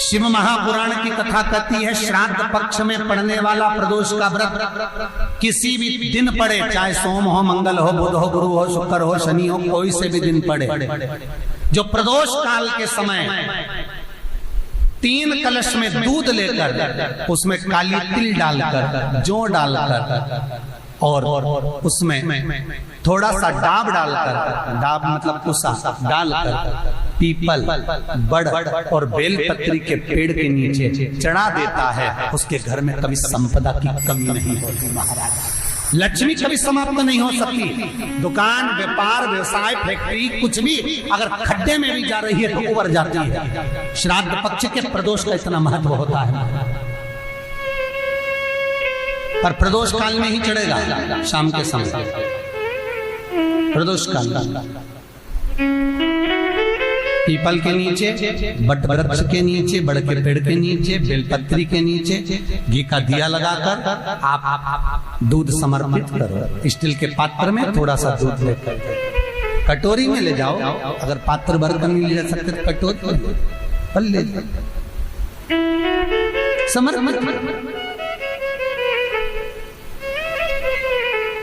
शिव महापुराण की कथा कहती है, श्राद्ध पक्ष में पड़ने वाला प्रदोष का व्रत किसी भी दिन पड़े, चाहे सोम हो, मंगल हो, बुध हो, गुरु हो, शुक्र हो, शनि हो, कोई से भी दिन पड़े, जो प्रदोष काल के समय 3 कलश में दूध लेकर उसमें काली तिल डालकर, जौ डालकर और उसमें थोड़ा सा डाब डालकर, डाब मतलब कुसा डालकर पीपल, बड़ और बेलपत्री के पेड़ के नीचे चढ़ा देता है, उसके घर में कभी संपदा की कमी नहीं होती महाराज। लक्ष्मी कभी समाप्त नहीं हो सकती। दुकान, व्यापार, व्यवसाय, फैक्ट्री कुछ भी अगर खड्डे में भी जा रही है तो उबर जाती है। श्राद्ध पक्ष के प्रदोष का इतना महत्व होता है, पर प्रदोष काल में ही चढ़ेगा, शाम के समय प्रदोष काल पीपल के नीचे, बट वृक्ष के नीचे, बड़ के पेड़ के नीचे, बेलपत्री के नीचे घी का दिया लगाकर आप दूध समर्पित करो। स्टील के पात्र में थोड़ा सा दूध लेकर कटोरी में ले जाओ, अगर पात्र भरकर नहीं ले जा सकते तो कटोरी पर ले जाओ, समर्पित।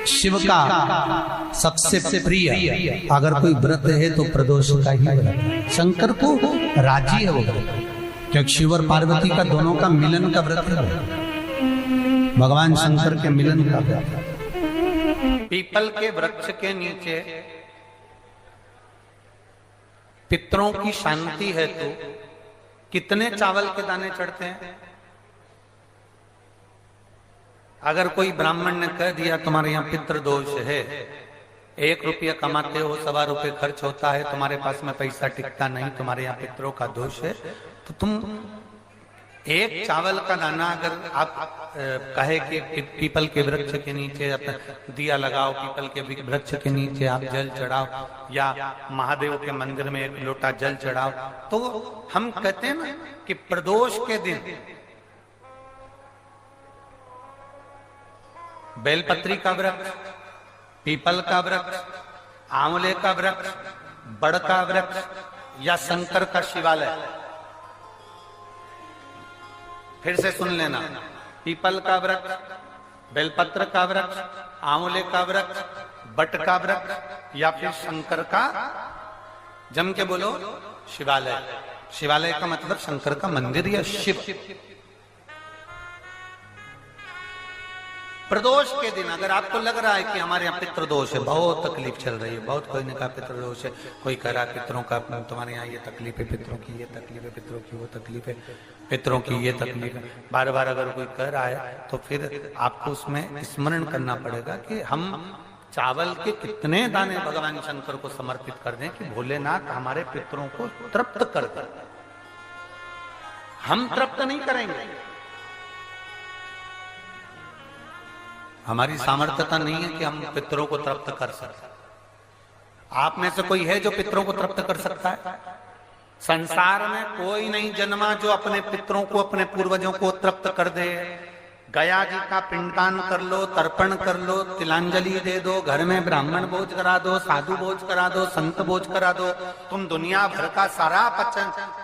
शिव का सबसे प्रिय अगर कोई व्रत है तो प्रदोष का ही व्रत है। शंकर को राजी है वो व्रत, क्योंकि शिव और पार्वती का दोनों का मिलन का व्रत है, भगवान शंकर के मिलन का व्रत। पीपल के वृक्ष के नीचे पितरों की शांति है तो कितने चावल के दाने चढ़ते हैं? अगर कोई ब्राह्मण ने कह दिया तुम्हारे यहाँ पितृ दोष है, 1 रुपया कमाते हो, 1.25 रुपये खर्च होता है, तुम्हारे पास में पैसा टिकता नहीं, तुम्हारे यहाँ पितरों का दोष है, तो तुम 1 चावल का दाना अगर आप कहे कि पीपल के वृक्ष के नीचे दिया लगाओ, पीपल के वृक्ष के नीचे आप जल चढ़ाओ, या महादेव के मंदिर में 1 लोटा जल चढ़ाओ, तो हम कहते हैं ना कि प्रदोष के दिन बेलपत्री का वृक्ष, पीपल का वृक्ष, आंवले का वृक्ष, बड़ का वृक्ष या शंकर का शिवालय, फिर से सुन लेना, पीपल का वृक्ष, बेलपत्र का वृक्ष, आंवले का वृक्ष, बट का वृक्ष या फिर शंकर का, जम के बोलो, शिवालय। शिवालय का मतलब शंकर का मंदिर या शिव। प्रदोष के दिन अगर आपको लग रहा है कि हमारे यहाँ पितृदोष है, बहुत तकलीफ चल रही है, बहुत कोई ने कहा पितृदोष है, कोई कह रहा पितरों का, तुम्हारे यहाँ ये तकलीफ है, पितरों की ये तकलीफ है, पितरों की वो तकलीफ है, पितरों की ये तकलीफ है, बार बार अगर कोई कह रहा है तो फिर आपको उसमें स्मरण करना पड़ेगा कि हम चावल के कितने दाने भगवान शंकर को समर्पित कर दें कि भोलेनाथ हमारे पितरों को तृप्त कर दें। हम तृप्त नहीं करेंगे, हमारी सामर्थ्यता नहीं है कि हम पितरों को तृप्त कर सकते। आप में से कोई है जो पितरों को तृप्त कर सकता है? संसार में कोई नहीं जन्मा जो अपने पितरों को, अपने पूर्वजों को तृप्त कर दे। गया जी का पिंडदान कर लो, तर्पण कर लो, तिलांजलि दे दो, घर में ब्राह्मण भोज करा दो, साधु भोज करा दो, संत भोज करा दो, तुम दुनिया भर का सारा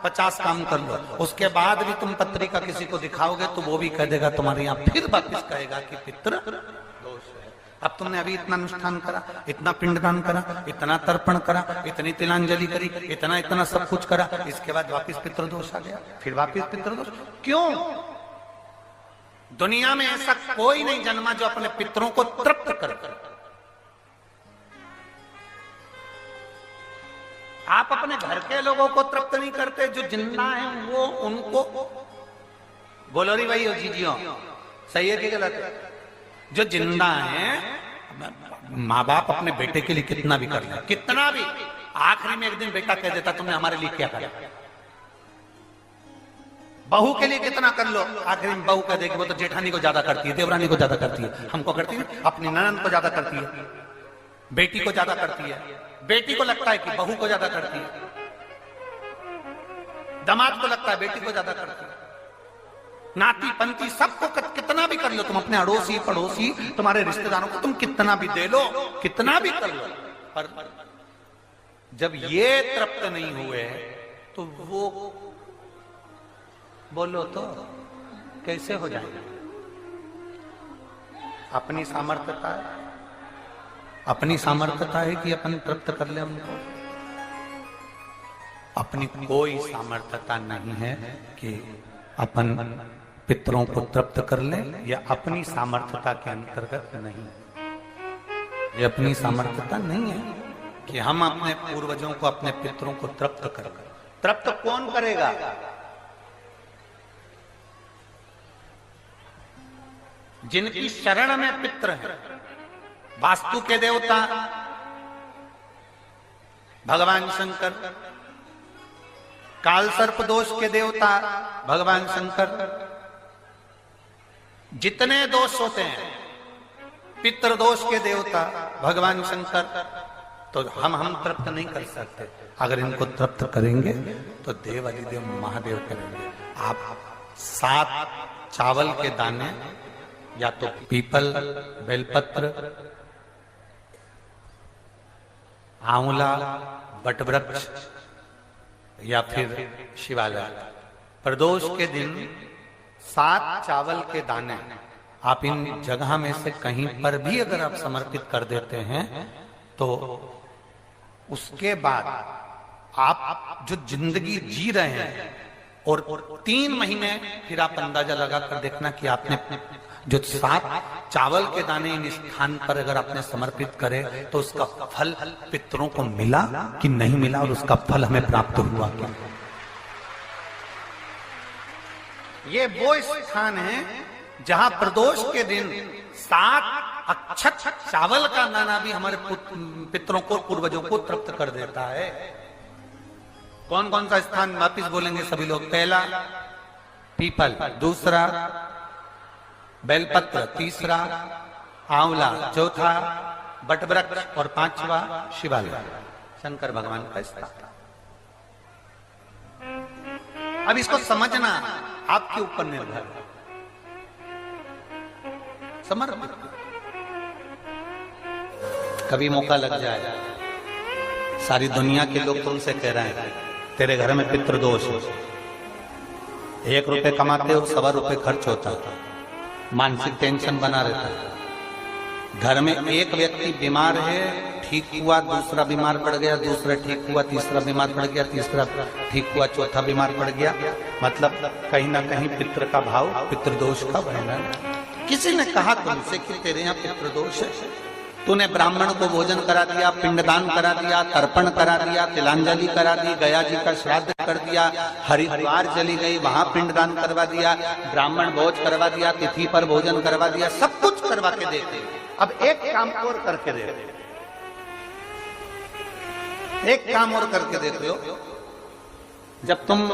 50 काम कर लो, उसके बाद भी तुम पत्री का किसी को दिखाओगे तो वो भी कह देगा तुम्हारे यहाँ, फिर वापिस कहेगा कि पितृ दोष है। अब तुमने अभी इतना अनुष्ठान करा, इतना पिंडदान करा, इतना तर्पण करा, इतनी तिलांजलि करी, इतना सब कुछ करा, इसके बाद वापिस पितृदोष आ गया, फिर वापिस पितृदोष। क्यों? दुनिया में ऐसा कोई नहीं जन्मा जो अपने पितरों को तृप्त कर। आप अपने घर के लोगों को तृप्त नहीं करते, जो जिंदा हैं वो उनको बोलो री भाई, जीजियो सही है कि गलत है? जो जिंदा हैं, माँ बाप अपने बेटे के लिए कितना भी कर ले, कितना भी, आखिरी में एक दिन बेटा कह देता तुमने हमारे लिए क्या करा। बहू के लिए कितना कर लो, आखिर में बहू कह देगी वो तो जेठानी को ज्यादा करती है, देवरानी को ज्यादा करती है, हमको करती है, अपनी ननद को ज्यादा करती है, बेटी को ज्यादा करती है, बेटी को लगता है कि बहू को ज्यादा करती है, दामाद को लगता है बेटी को ज्यादा करती है, नाती पंती सबको कितना भी कर लो तुम, अपने अड़ोसी पड़ोसी तुम्हारे रिश्तेदारों को तुम कितना भी दे लो, कितना भी कर लो, पर जब ये तृप्त नहीं हुए तो वो बोलो तो कैसे हो जाएगा? अपनी सामर्थ्यता है, अपनी सामर्थ्यता है कि अपन तृप्त कर ले उनको। अपनी कोई सामर्थ्यता नहीं है कि अपन पितरों को तृप्त कर ले, या अपनी सामर्थ्यता के अंतर्गत नहीं। ये अपनी सामर्थ्यता नहीं है कि हम अपने पूर्वजों को, अपने पितरों को तृप्त कर। तृप्त कौन करेगा? जिनकी शरण में पित्र हैं। वास्तु के देवता भगवान शंकर, काल सर्प दोष के देवता भगवान शंकर। जितने दोष होते हैं, पितृ दोष के देवता भगवान शंकर, तो हम तृप्त नहीं कर सकते। अगर इनको तृप्त करेंगे तो देव अधिदेव महादेव करेंगे। आप 7 चावल के दाने, या तो पीपल, बेलपत्र, आंवला, वटवृक्ष, या फिर शिवालय, प्रदोष के दिन 7 चावल के दाने आप इन जगह में से कहीं पर भी अगर आप समर्पित कर देते हैं, तो उसके बाद आप जो जिंदगी जी रहे हैं, और 3 महीने फिर आप अंदाजा लगा कर देखना कि आपने जो 7 चावल के दाने इन स्थान पर अगर आपने समर्पित करे, तो उसका फल पितरों को मिला कि नहीं मिला, और उसका फल हमें प्राप्त हुआ क्या? ये वो स्थान है जहां प्रदोष के दिन 7 अक्षत चावल का दाना भी हमारे पितरों को, पूर्वजों को तृप्त कर देता है। कौन कौन सा स्थान वापिस बोलेंगे सभी लोग? पहला पीपल, दूसरा बेलपत्र, तीसरा आंवला, चौथा वटवृक्ष, और 5वां शिवालय, शंकर भगवान का स्थान। अब इसको समझना आपके ऊपर निर्भर है। समर्पित कभी मौका लग जाए, सारी दुनिया के लोग तुमसे कह रहे हैं तेरे घर में पितृदोष है, 1 रुपए कमाते हो 1.25 रुपए खर्च होता है, मानसिक टेंशन बना रहता है। घर में एक व्यक्ति बीमार है, ठीक हुआ, दूसरा बीमार पड़ गया, दूसरा ठीक हुआ, तीसरा बीमार पड़ गया, तीसरा ठीक हुआ, चौथा बीमार पड़ गया। मतलब कहीं ना कहीं पितृ का भाव, पितृदोष का वर्णन। किसी ने कहा तुमसे कि तेरे यहाँ पितृदोष है, तूने ब्राह्मण को भोजन करा दिया, पिंडदान करा दिया, तर्पण करा दिया, तिलांजलि करा दी, गया जी का श्राद्ध कर दिया, हरिद्वार चली गई, वहां पिंडदान करवा दिया, ब्राह्मण भोज करवा दिया, तिथि पर भोजन करवा दिया, सब कुछ करवा के देते। अब एक काम और करके दे, एक काम और करके देते हो। जब तुम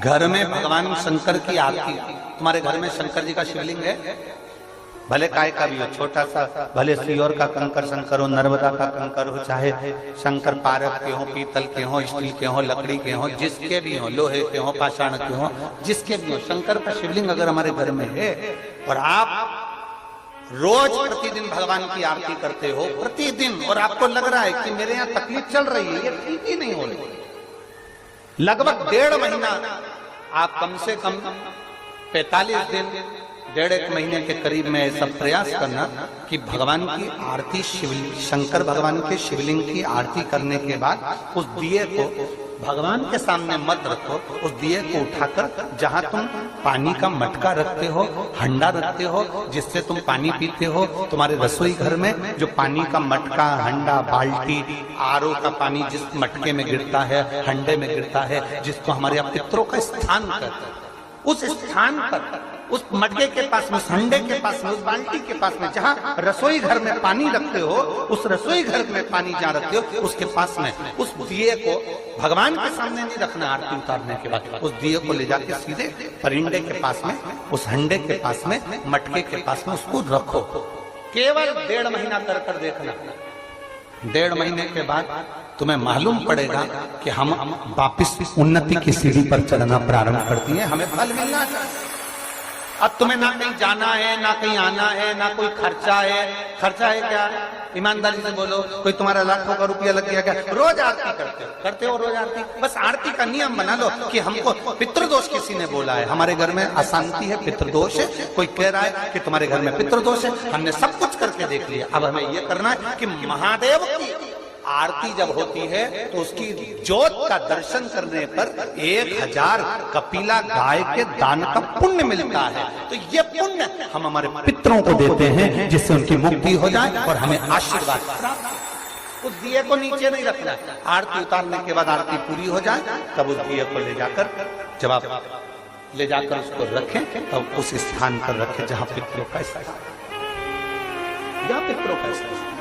घर में भगवान शंकर की आरती, तुम्हारे घर में शंकर जी का शिवलिंग है, भले काय का भी हो, छोटा सा, भले सियोर का कंकर शंकर हो, नर्मदा का कंकर हो, चाहे शंकर पारक के हो, पीतल के हो, स्टील के हो, लकड़ी के हो, जिसके भी हो, लोहे के हो, पाषाण के हो, जिसके भी हो, शंकर का शिवलिंग अगर हमारे घर में है, और आप रोज प्रतिदिन भगवान की आरती करते हो, प्रतिदिन, और आपको लग रहा है कि मेरे यहाँ तकलीफ चल रही है, ये ठीक ही नहीं हो रही, लगभग 1.5 महीना आप कम से कम 45 दिन, 1.5 महीने के करीब में ऐसा प्रयास करना कि भगवान की आरती, शंकर भगवान के शिवलिंग की आरती करने के बाद उस दिए को भगवान के सामने मत रखो, उस दिए को उठाकर जहां तुम पानी का मटका रखते हो, हंडा रखते हो, जिससे तुम पानी पीते हो, तुम्हारे रसोई घर में जो पानी का मटका, हंडा, बाल्टी, आरओ का पानी जिस मटके में गिरता है, हंडे में गिरता है, जिसको हमारे यहाँ पितरों का स्थान कहते हैं, उस स्थान पर, उस मटके के पास में, उस हंडे के पास में, उस बाल्टी के पास में, जहां रसोई घर में पानी रखते हो, उस रसोई घर में पानी जहां रखते हो, उसके पास में उस दिए को भगवान के सामने नहीं रखना। आरती उतारने के बाद उस दिए को ले जाके सीधे परिंडे के पास में, उस हंडे के पास में, मटके के पास में उसको रखो। केवल 1.5 महीना कर देखना। 1.5 महीने के बाद तुम्हें मालूम पड़ेगा कि हम वापिस उन्नति की सीढ़ी पर चलना प्रारंभ करती हैं, हमें फल मिलना चाहिए। अब तुम्हें ना कहीं जाना है, ना कहीं आना है, ना कोई खर्चा है। खर्चा है क्या? ईमानदारी से बोलो, कोई तुम्हारा लाखों का रुपया लग गया क्या? रोज आरती करते हो रोज आरती। बस आरती का नियम बना लो कि हमको पितृदोष किसी ने बोला है, हमारे घर में अशांति है, पितृदोष है, कोई कह रहा है कि तुम्हारे घर में पितृदोष है। हमने सब कुछ करके देख लिया, अब हमें ये करना है कि महादेव की आरती जब होती है तो उसकी ज्योत का दर्शन करने पर 1000 कपिला गाय के दान का पुण्य मिलता है। तो ये पुण्य हम हमारे पितरों को देते हैं, जिससे उनकी मुक्ति हो जाए और हमें आशीर्वाद प्राप्त। उस दिए को नीचे नहीं रखना, आरती उतारने के बाद आरती पूरी हो जाए तब उस दिए को ले जाकर, जब आप ले जाकर उसको रखें तब उस स्थान पर रखें जहां पितरों का स्थान, जहां पितरों का स्थान।